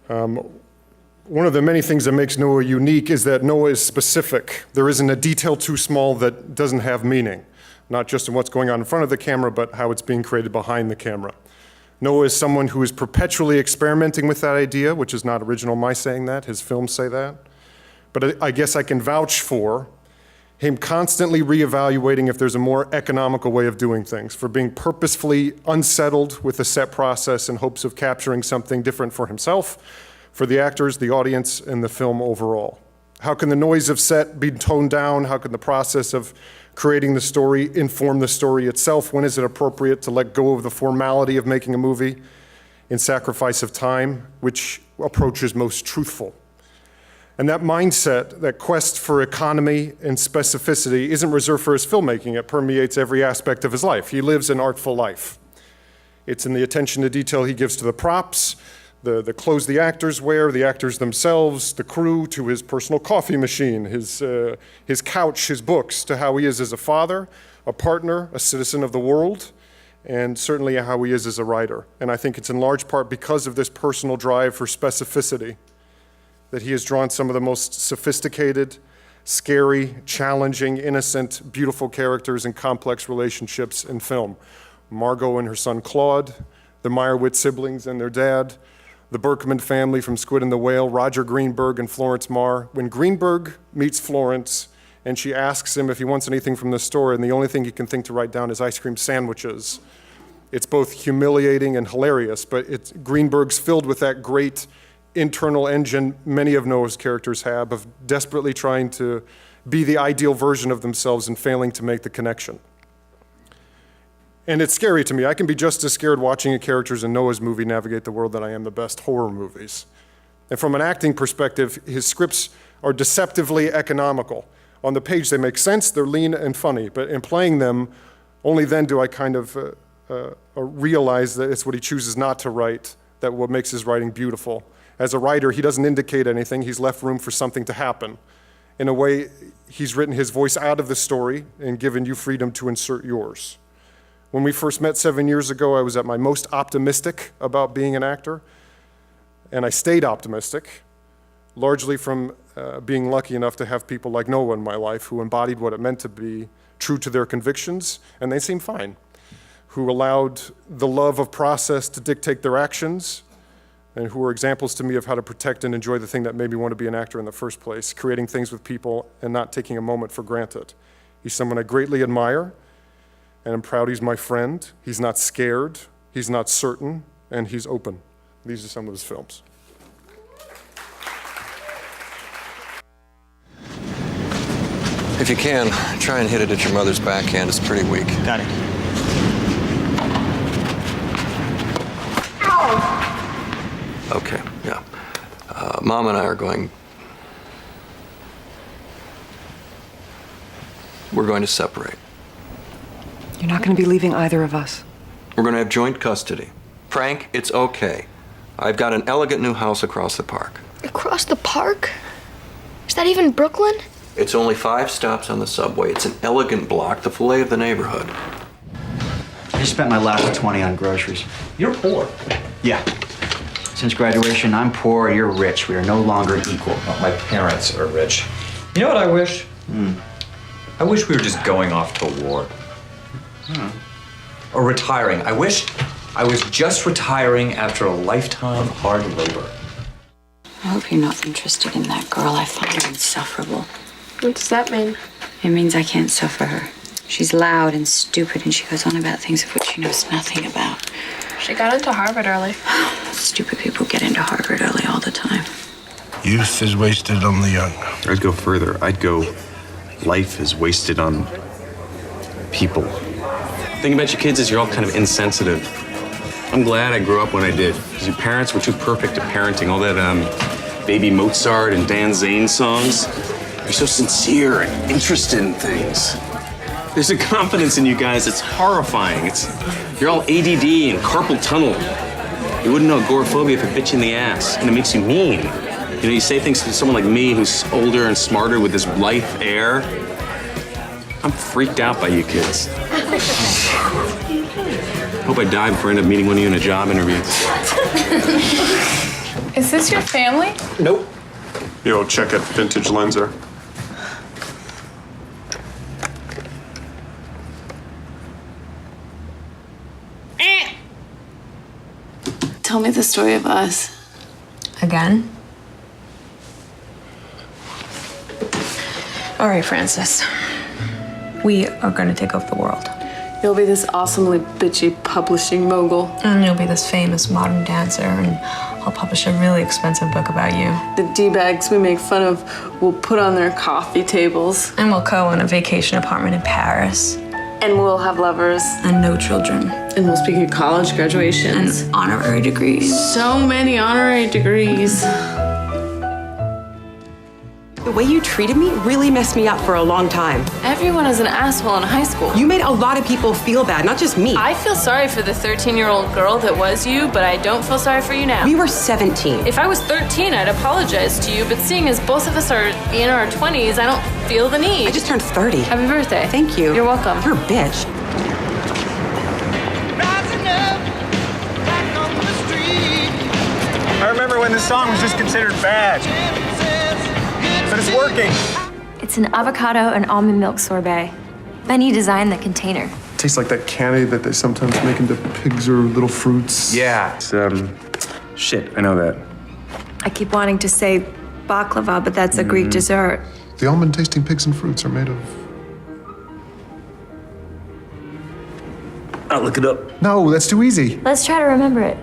One of the many things that makes Noah unique is that Noah is specific. There isn't a detail too small that doesn't have meaning, not just in what's going on in front of the camera, but how it's being created behind the camera. Noah is someone who is perpetually experimenting with that idea, which is not original my saying that, his films say that. But I guess I can vouch for him constantly reevaluating if there's a more economical way of doing things, for being purposefully unsettled with the set process in hopes of capturing something different for himself, for the actors, the audience, and the film overall. How can the noise of set be toned down? How can the process of creating the story inform the story itself? When is it appropriate to let go of the formality of making a movie in sacrifice of time? Which approach is most truthful? And that mindset, that quest for economy and specificity isn't reserved for his filmmaking. It permeates every aspect of his life. He lives an artful life. It's in the attention to detail he gives to the props, the clothes the actors wear, the actors themselves, the crew, to his personal coffee machine, his couch, his books, to how he is as a father, a partner, a citizen of the world, and certainly how he is as a writer. And I think it's in large part because of this personal drive for specificity that he has drawn some of the most sophisticated, scary, challenging, innocent, beautiful characters and complex relationships in film. Margot and her son Claude, the Meyerowitz siblings and their dad, the Berkman family from Squid and the Whale, Roger Greenberg and Florence Marr. When Greenberg meets Florence and she asks him if he wants anything from the store, and the only thing he can think to write down is ice cream sandwiches, it's both humiliating and hilarious, but Greenberg's filled with that great internal engine many of Noah's characters have, of desperately trying to be the ideal version of themselves and failing to make the connection. And it's scary to me. I can be just as scared watching the characters in Noah's movie navigate the world than I am the best horror movies. And from an acting perspective, his scripts are deceptively economical. On the page, they make sense, they're lean and funny, but in playing them, only then do I kind of realize that it's what he chooses not to write that what makes his writing beautiful. As a writer, he doesn't indicate anything. He's left room for something to happen. In a way, he's written his voice out of the story and given you freedom to insert yours. When we first met 7 years ago, I was at my most optimistic about being an actor, and I stayed optimistic, largely from being lucky enough to have people like Noah in my life who embodied what it meant to be true to their convictions, and they seemed fine, who allowed the love of process to dictate their actions, and who are examples to me of how to protect and enjoy the thing that made me want to be an actor in the first place, creating things with people and not taking a moment for granted. He's someone I greatly admire, and I'm proud he's my friend. He's not scared, he's not certain, and he's open. These are some of his films. If you can, try and hit it at your mother's backhand. It's pretty weak. Got it. Okay, yeah. Mom and I are going... We're going to separate. You're not going to be leaving either of us. We're going to have joint custody. Frank, it's okay. I've got an elegant new house across the park. Across the park? Is that even Brooklyn? It's only 5 stops on the subway. It's an elegant block, the fillet of the neighborhood. I just spent my last 20 on groceries. You're poor. Yeah. Since graduation, I'm poor, you're rich. We are no longer equal. Well, my parents are rich. You know what I wish? I wish we were just going off to war. Or retiring. I wish I was just retiring after a lifetime of hard labor. I hope you're not interested in that girl. I find her insufferable. What does that mean? It means I can't suffer her. She's loud and stupid, and she goes on about things of which she knows nothing about. She got into Harvard early. Stupid people get into Harvard early all the time. Youth is wasted on the young. I'd go further. I'd go, life is wasted on people. The thing about you kids is you're all kind of insensitive. I'm glad I grew up when I did, because your parents were too perfect at parenting. All that baby Mozart and Dan Zane songs. You're so sincere and interested in things. There's a confidence in you guys that's horrifying. You're all ADD and carpal tunnel. You wouldn't know agoraphobia if it bit you in the ass, and it makes you mean. You know, you say things to someone like me who's older and smarter with this life air. I'm freaked out by you kids. Hope I die before I end up meeting one of you in a job interview. Is this your family? Nope. Yo, check it, vintage lenser. Tell me the story of us. Again? All right, Francis. We are going to take over the world. You'll be this awesomely bitchy publishing mogul. And you'll be this famous modern dancer, and I'll publish a really expensive book about you. The D-bags we make fun of will put on their coffee tables. And we'll co-own a vacation apartment in Paris. And we'll have lovers. And no children. And we'll speak at college graduations. And honorary degrees. So many honorary degrees. way you treated me really messed me up for a long time. Everyone is an asshole in high school. You made a lot of people feel bad, not just me. I feel sorry for the 13-year-old girl that was you, but I don't feel sorry for you now. We were 17. If I was 13, I'd apologize to you, but seeing as both of us are in our 20s, I don't feel the need. I just turned 30. Happy birthday. Thank you. You're welcome. You're a bitch. I remember when this song was just considered bad. But it's working. It's an avocado and almond milk sorbet. Benny designed the container. Tastes like that candy that they sometimes make into pigs or little fruits. Yeah. It's, shit, I know that. I keep wanting to say baklava, but that's a Greek dessert. The almond tasting pigs and fruits are made of... I'll look it up. No, that's too easy. Let's try to remember it.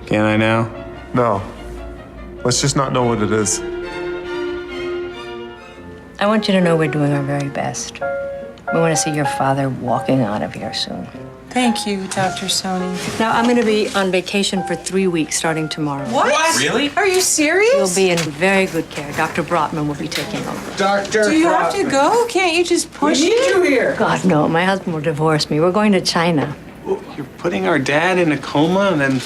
Can I now? No. Let's just not know what it is. I want you to know we're doing our very best. We want to see your father walking out of here soon. Thank you, Dr. Sony. Now, I'm going to be on vacation for 3 weeks starting tomorrow. What? Really? Are you serious? You'll be in very good care. Dr. Brotman will be taking over. Do you have to go? Can't you just push it? you here. God, no. My husband will divorce me. We're going to China. You're putting our dad in a coma and then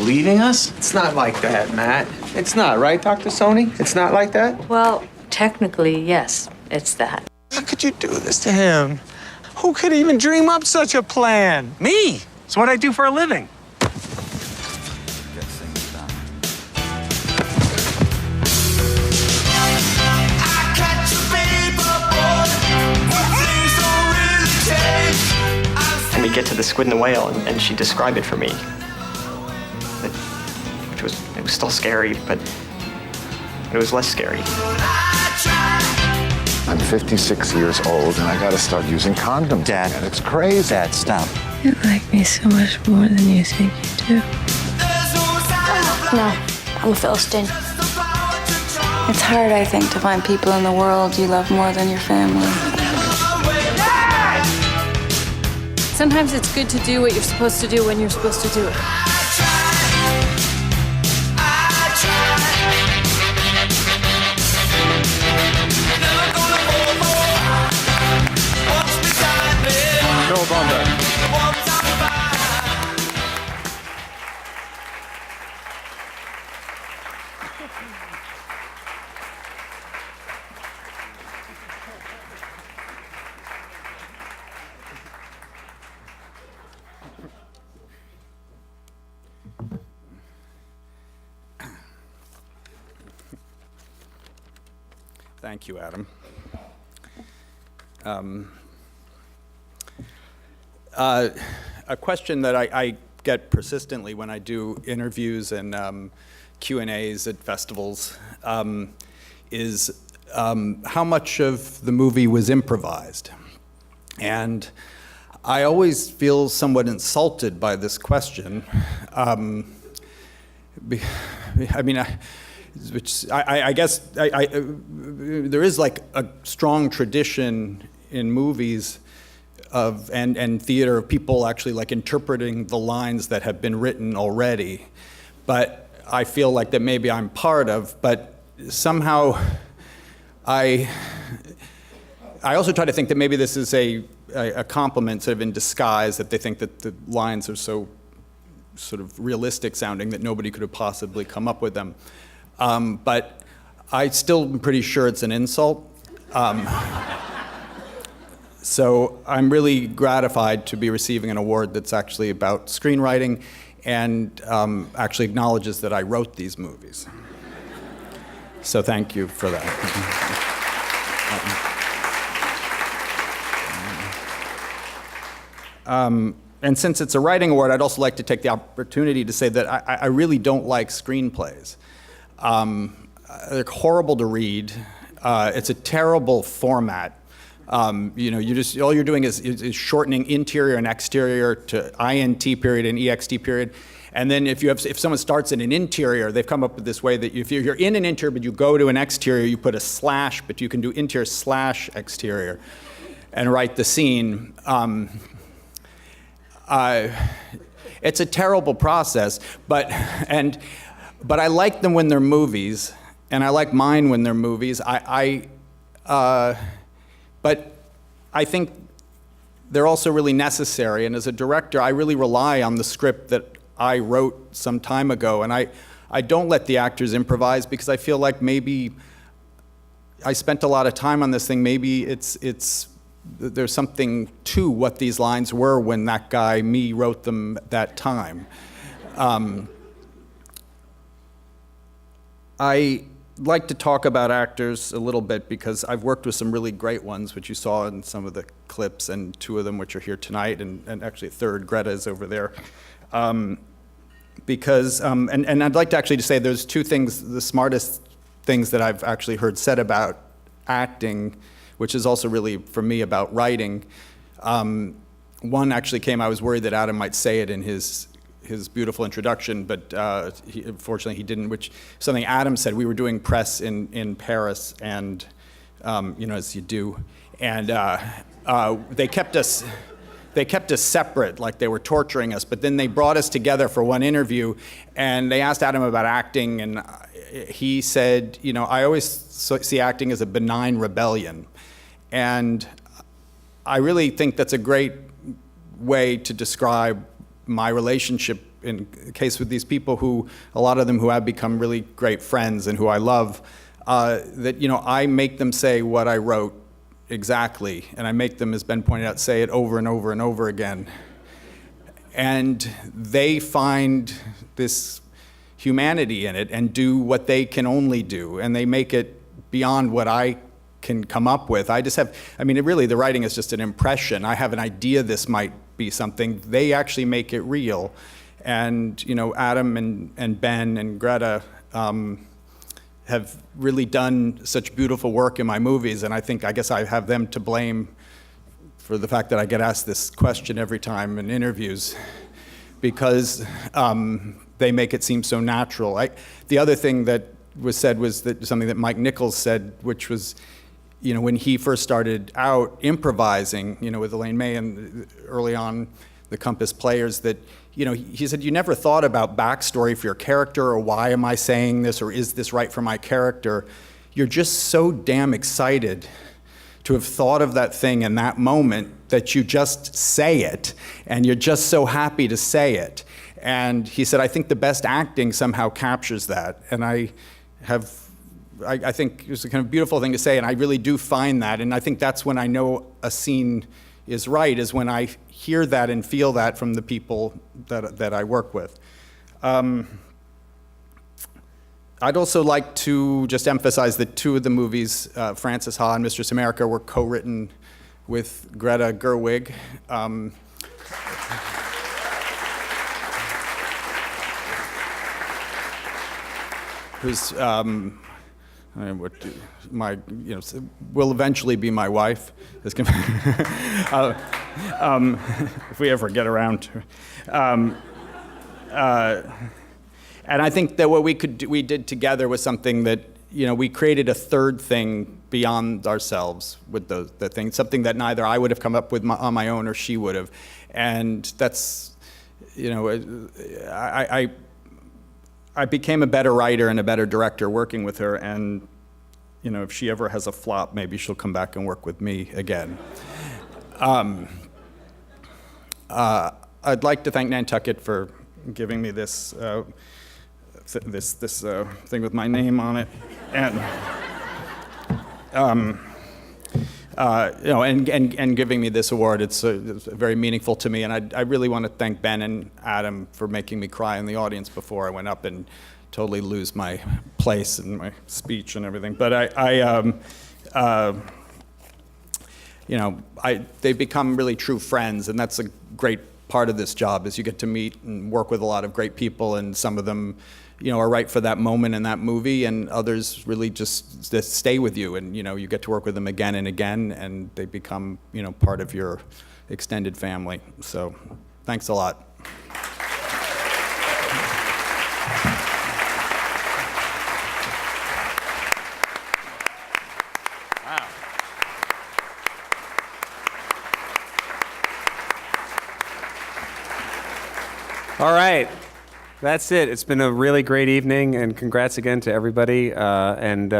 leaving us? It's not like that, Matt. It's not, right, Dr. Sony? It's not like that? Well, technically, yes, it's that. How could you do this to him? Who could even dream up such a plan? Me! It's what I do for a living. And we get to the squid and the whale, and she described it for me. It was still scary, but it was less scary. I'm 56 years old, and I gotta start using condoms. Dad. And it's crazy. Dad, stop. You like me so much more than you think you do. No, I'm a Philistine. It's hard, I think, to find people in the world you love more than your family. Sometimes it's good to do what you're supposed to do when you're supposed to do it. No, gone back. Thank you, Adam. A question that I get persistently when I do interviews and Q&As at festivals is how much of the movie was improvised? And I always feel somewhat insulted by this question. I guess there is like a strong tradition in movies of and theater of people actually like interpreting the lines that have been written already, but I feel like that maybe I'm part of. But somehow, I also try to think that maybe this is a compliment sort of in disguise, that they think that the lines are so sort of realistic sounding that nobody could have possibly come up with them. But I still am pretty sure it's an insult. So I'm really gratified to be receiving an award that's actually about screenwriting and actually acknowledges that I wrote these movies. So thank you for that. And since it's a writing award, I'd also like to take the opportunity to say that I really don't like screenplays. They're horrible to read. It's a terrible format. You know, all you're doing is shortening interior and exterior to INT period and EXT period. And then if someone starts in an interior, they've come up with this way that if you're in an interior but you go to an exterior, you put a slash, but you can do interior slash exterior and write the scene. It's a terrible process, but I like them when they're movies, and I like mine when they're movies. But I think they're also really necessary, and as a director, I really rely on the script that I wrote some time ago, and I don't let the actors improvise because I feel like maybe I spent a lot of time on this thing. Maybe there's something to what these lines were when that guy, me, wrote them at that time. I like to talk about actors a little bit because I've worked with some really great ones, which you saw in some of the clips, and two of them which are here tonight, and actually a third, Greta, is over there. And I'd like to actually just say there's two things, the smartest things that I've actually heard said about acting, which is also really, for me, about writing. One actually came, I was worried that Adam might say it in his beautiful introduction, but fortunately he didn't, which something Adam said. We were doing press in Paris, and as you do, and they kept us separate, like they were torturing us, but then they brought us together for one interview, and they asked Adam about acting, and he said, I always see acting as a benign rebellion. And I really think that's a great way to describe my relationship in the case with these people who, a lot of them who have become really great friends and who I love, that, I make them say what I wrote exactly, and I make them, as Ben pointed out, say it over and over and over again. And they find this humanity in it and do what they can only do, and they make it beyond what I can come up with. Really, the writing is just an impression. I have an idea this might be something. They actually make it real. And, Adam and Ben and Greta have really done such beautiful work in my movies, and I guess I have them to blame for the fact that I get asked this question every time in interviews, because they make it seem so natural. The other thing that was said was that something that Mike Nichols said, which was, when he first started out improvising, with Elaine May and early on the Compass Players, that, he said, you never thought about backstory for your character, or why am I saying this, or is this right for my character? You're just so damn excited to have thought of that thing in that moment that you just say it, and you're just so happy to say it. And he said, I think the best acting somehow captures that. And I think it's a kind of beautiful thing to say, and I really do find that. And I think that's when I know a scene is right, is when I hear that and feel that from the people that I work with. I'd also like to just emphasize that two of the movies, Frances Ha and Mistress America, were co-written with Greta Gerwig. Who's will eventually be my wife. If we ever get around to. And I think that what we did together was something that, we created a third thing beyond ourselves with the thing, something that neither I would have come up with on my own or she would have. And that's, I became a better writer and a better director working with her, and if she ever has a flop, maybe she'll come back and work with me again. I'd like to thank Nantucket for giving me this thing with my name on it, and and giving me this award. It's very meaningful to me, and I really want to thank Ben and Adam for making me cry in the audience before I went up and totally lose my place and my speech and everything. But they've become really true friends, and that's a great part of this job, is you get to meet and work with a lot of great people, and some of them are right for that moment in that movie, and others really just stay with you, and you get to work with them again and again, and they become part of your extended family. So thanks a lot. All right. That's it. It's been a really great evening, and congrats again to everybody. And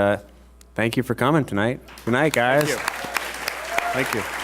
thank you for coming tonight. Good night, guys. Thank you. Thank you.